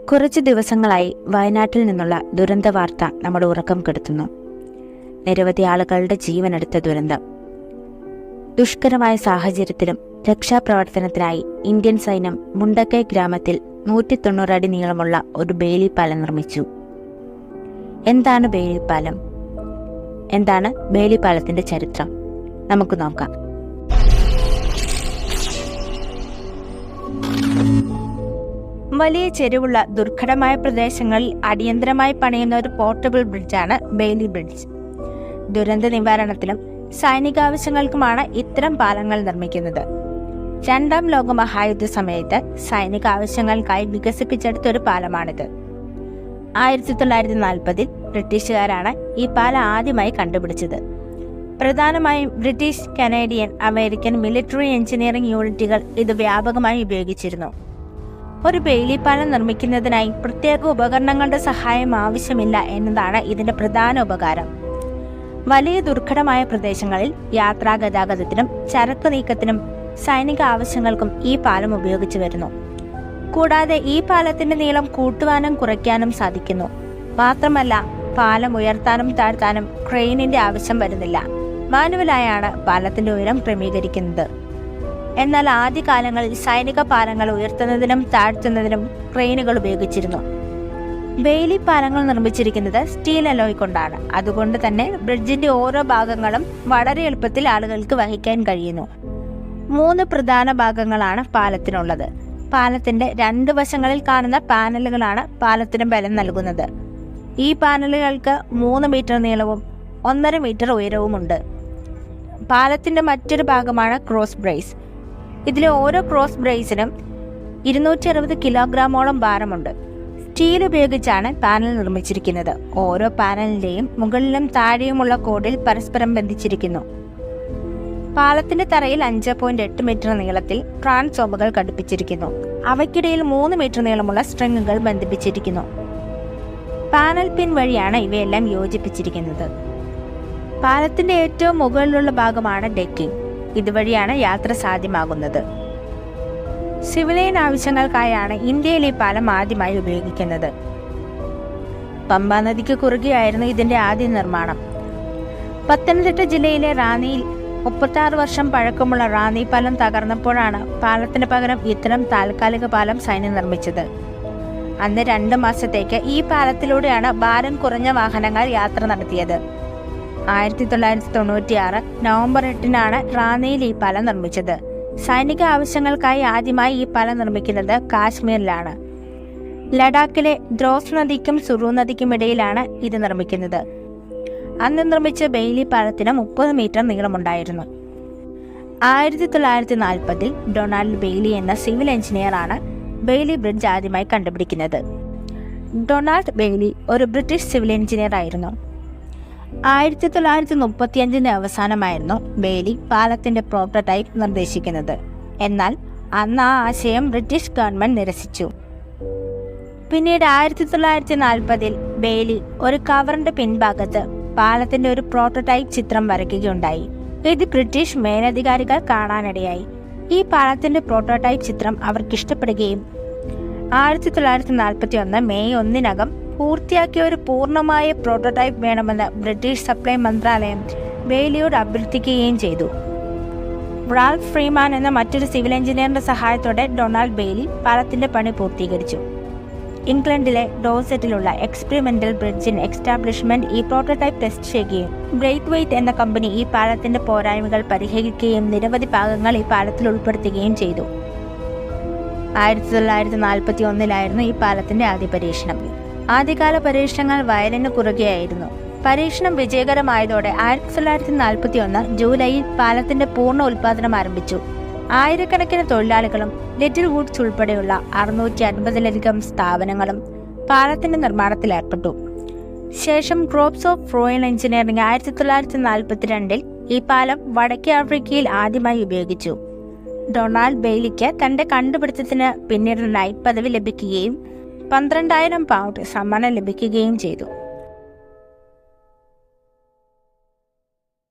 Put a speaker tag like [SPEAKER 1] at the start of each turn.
[SPEAKER 1] കുറച്ച് ദിവസങ്ങളായി വയനാട്ടിൽ നിന്നുള്ള ദുരന്ത വാർത്ത നമ്മുടെ ഉറക്കം കെടുത്തുന്നു. നിരവധി ആളുകളുടെ ജീവനെടുത്ത ദുരന്തം. ദുഷ്കരമായ സാഹചര്യത്തിലും രക്ഷാപ്രവർത്തനത്തിനായി ഇന്ത്യൻ സൈന്യം മുണ്ടക്കൈ ഗ്രാമത്തിൽ 190 അടി നീളമുള്ള ഒരു ബെയിലി പാലം നിർമ്മിച്ചു. എന്താണ് ബെയിലി പാലം? എന്താണ് ബെയിലി പാലത്തിന്റെ ചരിത്രം? നമുക്ക് നോക്കാം. വലിയ ചെരുവുള്ള ദുർഘടമായ പ്രദേശങ്ങളിൽ അടിയന്തരമായി പണിയുന്ന ഒരു പോർട്ടബിൾ ബ്രിഡ്ജാണ് ബെയിലി ബ്രിഡ്ജ്. ദുരന്ത നിവാരണത്തിലും സൈനികാവശ്യങ്ങൾക്കുമാണ് ഇത്തരം പാലങ്ങൾ നിർമ്മിക്കുന്നത്. 2ാം ലോക മഹായുദ്ധ സമയത്ത് സൈനിക ആവശ്യങ്ങൾക്കായി വികസിപ്പിച്ചെടുത്ത ഒരു പാലമാണിത്. 1940 ബ്രിട്ടീഷുകാരാണ് ഈ പാലം ആദ്യമായി കണ്ടുപിടിച്ചത്. പ്രധാനമായും British, Canadian, American military engineering യൂണിറ്റുകൾ ഇത് വ്യാപകമായി ഉപയോഗിച്ചിരുന്നു. ഒരു ബെയിലി പാലം നിർമ്മിക്കുന്നതിനായി പ്രത്യേക ഉപകരണങ്ങളുടെ സഹായം ആവശ്യമില്ല എന്നതാണ് ഇതിന്റെ പ്രധാന ഉപകാരം. വലിയ ദുർഘടമായ പ്രദേശങ്ങളിൽ യാത്രാ ഗതാഗതത്തിനും ചരക്ക് നീക്കത്തിനും സൈനിക ആവശ്യങ്ങൾക്കും ഈ പാലം ഉപയോഗിച്ചു വരുന്നു. കൂടാതെ ഈ പാലത്തിന്റെ നീളം കൂട്ടുവാനും കുറയ്ക്കാനും സാധിക്കുന്നു. മാത്രമല്ല, പാലം ഉയർത്താനും താഴ്ത്താനും ക്രെയിനിന്റെ ആവശ്യം വരുന്നില്ല. മാനുവലായാണ് പാലത്തിന്റെ ഉയരം ക്രമീകരിക്കുന്നത്. എന്നാൽ ആദ്യകാലങ്ങളിൽ സൈനിക പാലങ്ങൾ ഉയർത്തുന്നതിനും താഴ്ത്തുന്നതിനും ക്രെയിനുകൾ ഉപയോഗിച്ചിരുന്നു. ബെയിലി പാലങ്ങൾ നിർമ്മിച്ചിരിക്കുന്നത് സ്റ്റീൽ അലോയ് കൊണ്ടാണ്. അതുകൊണ്ട് തന്നെ ബ്രിഡ്ജിന്റെ ഓരോ ഭാഗങ്ങളും വളരെ എളുപ്പത്തിൽ ആളുകൾക്ക് വഹിക്കാൻ കഴിയുന്നു. 3 പ്രധാന ഭാഗങ്ങളാണ് പാലത്തിനുള്ളത്. പാലത്തിന്റെ 2 വശങ്ങളിൽ കാണുന്ന പാനലുകളാണ് പാലത്തിന് ബലം നൽകുന്നത്. ഈ പാനലുകൾക്ക് 3 മീറ്റർ നീളവും 1.5 മീറ്റർ ഉയരവുമുണ്ട്. പാലത്തിന്റെ മറ്റൊരു ഭാഗമാണ് ക്രോസ് ബ്രേസ്. ഇതിലെ ഓരോ ക്രോസ് ബ്രേസിനും 260 കിലോഗ്രാമോളം ഭാരമുണ്ട്. സ്റ്റീൽ ഉപയോഗിച്ചാണ് പാനൽ നിർമ്മിച്ചിരിക്കുന്നത്. ഓരോ പാനലിന്റെയും മുകളിലും താഴെയുമുള്ള കോഡിൽ പരസ്പരം ബന്ധിച്ചിരിക്കുന്നു. പാലത്തിന്റെ തറയിൽ 5.8 മീറ്റർ നീളത്തിൽ ട്രാൻസ്ഫോമറുകൾ ഘടിപ്പിച്ചിരിക്കുന്നു. അവയ്ക്കിടയിൽ 3 മീറ്റർ നീളമുള്ള സ്ട്രിങ്ങുകൾ ബന്ധിപ്പിച്ചിരിക്കുന്നു. പാനൽ പിൻ വഴിയാണ് ഇവയെല്ലാം യോജിപ്പിച്ചിരിക്കുന്നത്. പാലത്തിന്റെ ഏറ്റവും മുകളിലുള്ള ഭാഗമാണ് ഡെക്കിംഗ്. ഇതുവഴിയാണ് യാത്ര സാധ്യമാകുന്നത്. സിവിലിയൻ ആവശ്യങ്ങൾക്കായാണ് ഇന്ത്യയിൽ ഈ പാലം ആദ്യമായി ഉപയോഗിക്കുന്നത്. പമ്പാ നദിക്ക് കുറുകെയായിരുന്നു ഇതിന്റെ ആദ്യ നിർമ്മാണം. പത്തനംതിട്ട ജില്ലയിലെ റാന്നിയിൽ 36 വർഷം പഴക്കമുള്ള റാന്നി പാലം തകർന്നപ്പോഴാണ് പാലത്തിന് പകരം ഇത്തരം താൽക്കാലിക പാലം സൈന്യം നിർമ്മിച്ചത്. അന്ന് 2 മാസത്തേക്ക് ഈ പാലത്തിലൂടെയാണ് ഭാരം കുറഞ്ഞ വാഹനങ്ങൾ യാത്ര നടത്തിയത്. 1996 നവംബർ 8-നാണ് റാന്നിയിൽ ഈ പാലം നിർമ്മിച്ചത്. സൈനിക ആവശ്യങ്ങൾക്കായി ആദ്യമായി ഈ പാലം നിർമ്മിക്കുന്നത് കാശ്മീരിലാണ്. ലഡാക്കിലെ ദ്രോസ് നദിക്കും സുറു നദിക്കും ഇടയിലാണ് ഇത് നിർമ്മിക്കുന്നത്. അന്ന് നിർമ്മിച്ച ബെയിലി പാലത്തിന് 30 മീറ്റർ നീളമുണ്ടായിരുന്നു. 1940 ഡൊണാൾഡ് ബെയ്ലി എന്ന സിവിൽ എഞ്ചിനീയറാണ് ബെയിലി ബ്രിഡ്ജ് ആദ്യമായി കണ്ടുപിടിക്കുന്നത്. ഡൊണാൾഡ് ബെയ്ലി ഒരു ബ്രിട്ടീഷ് സിവിൽ എഞ്ചിനീയർ ആയിരുന്നു. 1935 അവസാനമായിരുന്നു ബെയ്ലി പാലത്തിന്റെ പ്രോട്ടോടൈപ്പ് നിർദ്ദേശിക്കുന്നത്. എന്നാൽ അന്ന് ആ ആശയം ബ്രിട്ടീഷ് ഗവൺമെന്റ് നിരസിച്ചു. പിന്നീട് 1940 ബെയ്ലി ഒരു കവറിന്റെ പിൻഭാഗത്ത് പാലത്തിന്റെ ഒരു പ്രോട്ടോടൈപ്പ് ചിത്രം വരയ്ക്കുകയുണ്ടായി. ഇത് ബ്രിട്ടീഷ് മേലധികാരികൾ കാണാനിടയായി. ഈ പാലത്തിന്റെ പ്രോട്ടോടൈപ്പ് ചിത്രം അവർക്ക് ഇഷ്ടപ്പെടുകയും 1941 മെയ് 1-നകം പൂർത്തിയാക്കിയ ഒരു പൂർണ്ണമായ പ്രോട്ടോടൈപ്പ് വേണമെന്ന് ബ്രിട്ടീഷ് സപ്ലൈ മന്ത്രാലയം ബെയ്ലിയോട് അഭ്യർത്ഥിക്കുകയും ചെയ്തു. റാൽഫ് ഫ്രീമാൻ എന്ന മറ്റൊരു സിവിൽ എഞ്ചിനീയറിന്റെ സഹായത്തോടെ ഡൊണാൾഡ് ബെയ്ലി പാലത്തിന്റെ പണി പൂർത്തീകരിച്ചു. ഇംഗ്ലണ്ടിലെ ഡോസറ്റിലുള്ള എക്സ്പെരിമെന്റൽ ബ്രിഡ്ജ് എസ്റ്റാബ്ലിഷ്മെന്റ് ഈ പ്രോട്ടോടൈപ്പ് ടെസ്റ്റ് ചെയ്യുകയും ബ്രേത്ത്വെയ്റ്റ് എന്ന കമ്പനി ഈ പാലത്തിന്റെ പോരായ്മകൾ പരിഹരിക്കുകയും നിരവധി ഭാഗങ്ങൾ ഈ പാലത്തിൽ ഉൾപ്പെടുത്തുകയും ചെയ്തു. 1941 ഈ പാലത്തിന്റെ ആദ്യ പരീക്ഷണം. ആദ്യകാല പരീക്ഷണങ്ങൾ വയലിന് കുറുകെയായിരുന്നു. പരീക്ഷണം വിജയകരമായതോടെ 1941 ജൂലൈയിൽ പാലത്തിന്റെ പൂർണ്ണ ഉൽപാദനം ആരംഭിച്ചു. ആയിരക്കണക്കിന് തൊഴിലാളികളും ലിറ്റിൽ വുഡ്സ് ഉൾപ്പെടെയുള്ള 650-ലധികം സ്ഥാപനങ്ങളും പാലത്തിന്റെ നിർമ്മാണത്തിൽ ഏർപ്പെട്ടു. ശേഷം ക്രോപ്സ് ഓഫ് റോയൽ എഞ്ചിനീയറിംഗ് 1942 ഈ പാലം വടക്കേ ആഫ്രിക്കയിൽ ആദ്യമായി ഉപയോഗിച്ചു. ഡൊണാൾഡ് ബെയ്ലിക്ക് തന്റെ കണ്ടുപിടുത്തത്തിന് പിന്നീട് നൈറ്റ് പദവി ലഭിക്കുകയും 12,000 പൗണ്ട് സമ്മാനം ലഭിക്കുകയും ചെയ്തു.